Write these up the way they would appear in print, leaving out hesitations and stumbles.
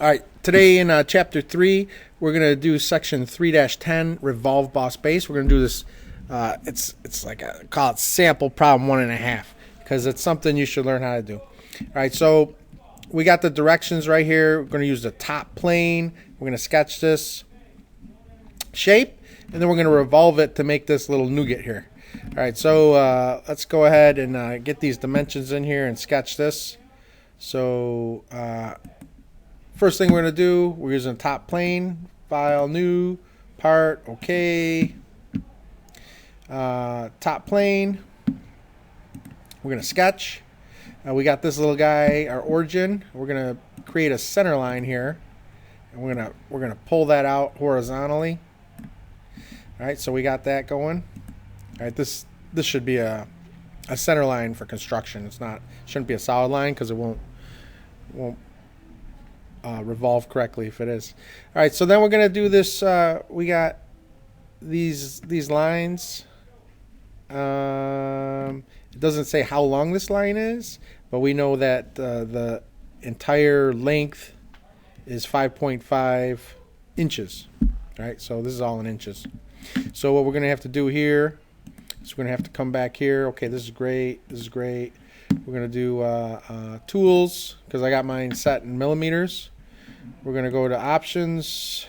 All right, today in chapter 3, we're going to do section 3-10, Revolve Boss Base. We're going to do this, it's like call it sample problem 1.5, because it's something you should learn how to do. All right, so we got the directions right here. We're going to use the top plane. We're going to sketch this shape, and then we're going to revolve it to make this little nougat here. All right, so let's go ahead and get these dimensions in here and sketch this. So first thing we're going to do, we're using top plane, file, new, part, okay. Top plane, we're going to sketch. We got this little guy, our origin. We're going to create a center line here, and we're going to pull that out horizontally. All right, so we got that going. All right, this should be a center line for construction. Shouldn't be a solid line because it won't revolve correctly if it is. All right, so then we're gonna do this. We got these lines. It doesn't say how long this line is, but we know that the entire length is 5.5 inches. All right, so this is all in inches. So what we're gonna have to do here is we're gonna have to come back here. Okay, this is great. This is great. We're gonna do tools because I got mine set in millimeters. We're going to go to options.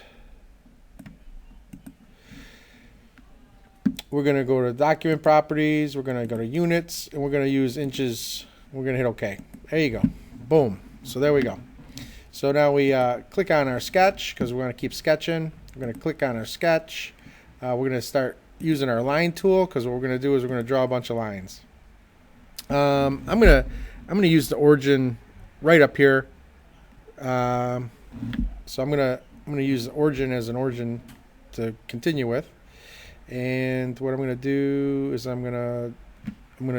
We're going to go to document properties. We're going to go to units, and we're going to use inches. We're going to hit OK. There you go. Boom. So there we go. So now we click on our sketch because we're going to keep sketching. We're going to click on our sketch. We're going to start using our line tool because what we're going to do is we're going to draw a bunch of lines. I'm going to use the origin right up here. So I'm gonna use the origin as an origin to continue with, and what I'm gonna do is I'm gonna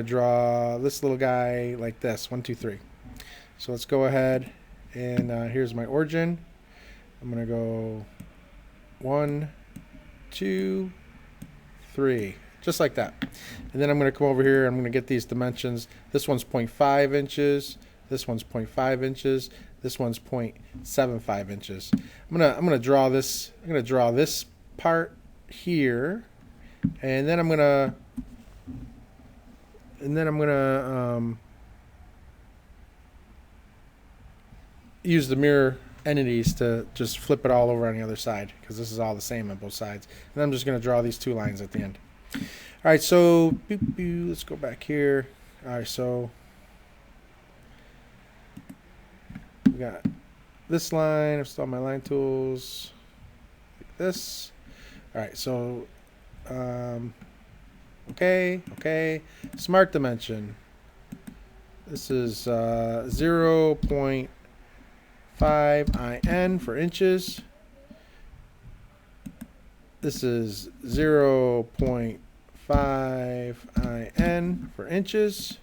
draw this little guy like this. 1, 2, 3. So let's go ahead and here's my origin. I'm gonna go 1, 2, 3, just like that, and then I'm gonna come over here. I'm gonna get these dimensions. This one's 0.5 inches. This one's 0.5 inches. This one's 0.75 inches. I'm gonna draw this. I'm gonna draw this part here, and then I'm gonna use the mirror entities to just flip it all over on the other side because this is all the same on both sides. And I'm just gonna draw these two lines at the end. All right, so let's go back here. All right, so we got this line. I've still my line tools like this. All right, so okay. Smart dimension. This is 0.5 in for inches. This is 0.5 in for inches.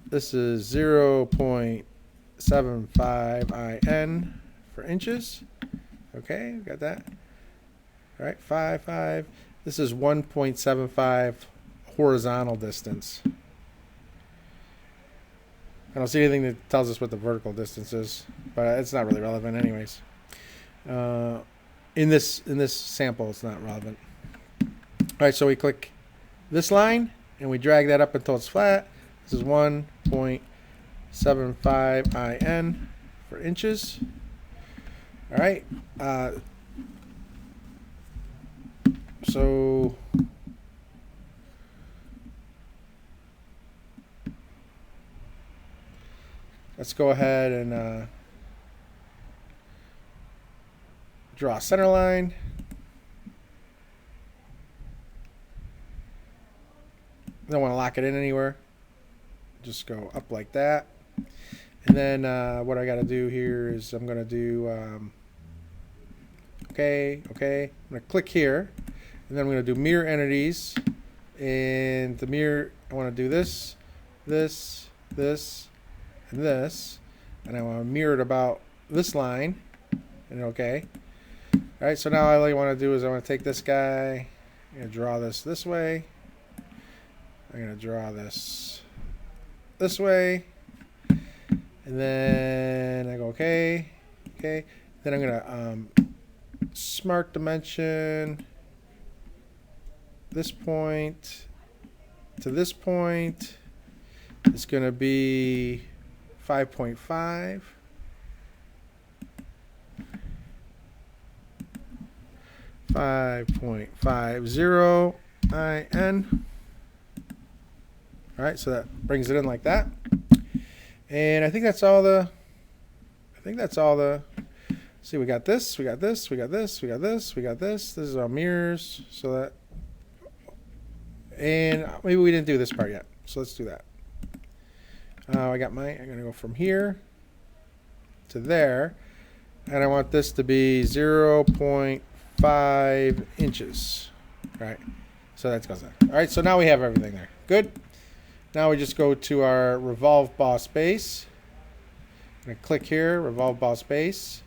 This is 0.75 in for inches. Okay, got that. All right, 5. This is 1.75 horizontal distance. I don't see anything that tells us what the vertical distance is, but it's not really relevant anyways. In this sample, it's not relevant. All right, so we click this line, and we drag that up until it's flat. This is 1.75 in for inches. All right. So let's go ahead and draw a center line. Don't want to lock it in anywhere. Just go up like that, and then what I got to do here is I'm going to do okay. I'm going to click here, and then I'm going to do mirror entities, and the mirror I want to do this, and this, and I want to mirror it about this line, and okay. All right, so now all I want to do is I want to take this guy, I'm going to draw this way. I'm going to draw this way, and then okay. Okay. Then I'm gonna smart dimension this point to this point. It's gonna be 5.5. 5.50 IN. All right, so that brings it in like that. And I think that's all the, see, we got this, we got this, we got this, we got this, we got this. This is our mirrors, so that, and maybe we didn't do this part yet. So let's do that. I'm gonna go from here to there, and I want this to be 0.5 inches. All right, so that goes there. All right, so now we have everything there. Good. Now we just go to our Revolve boss base. I'm gonna click here, Revolve boss base,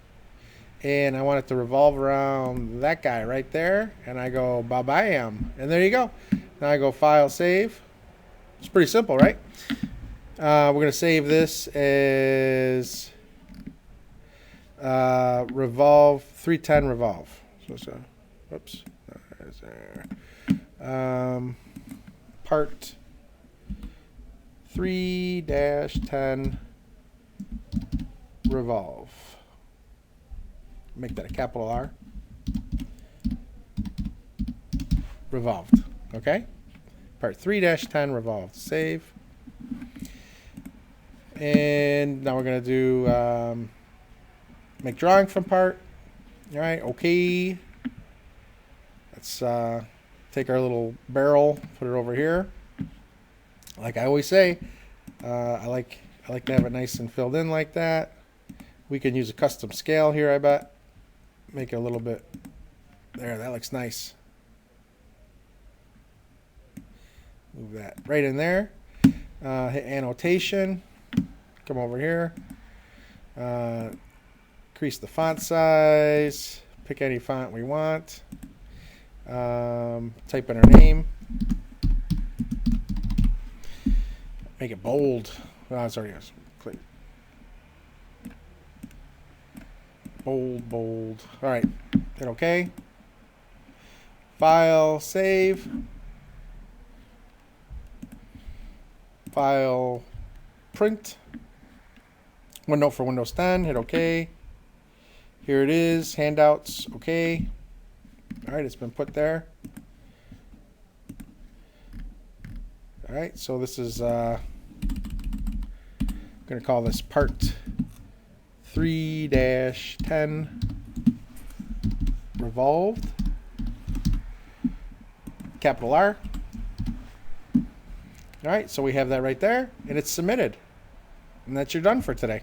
and I want it to revolve around that guy right there. And I go bam, and there you go. Now I go File, Save. It's pretty simple, right? We're gonna save this as Revolve 310 Revolve. So whoops, part 3-10 Revolve. Make that a capital R. Revolved. Okay? Part 3-10 Revolved. Save. And now we're going to do make drawing from part. All right, okay. Let's take our little barrel, put it over here. Like I always say, I like to have it nice and filled in like that. We can use a custom scale here, I bet. Make it a little bit there. That looks nice. Move that right in there. Hit annotation. Come over here. Increase the font size. Pick any font we want. Type in our name. Make it bold. Oh, it's already click. Bold, bold. All right. Hit OK. File, save. File, print. OneNote for Windows 10. Hit OK. Here it is. Handouts. OK. All right. It's been put there. All right, so this is I'm going to call this part 3-10 Revolved. Capital R. All right, so we have that right there, and it's submitted. And that's your done for today.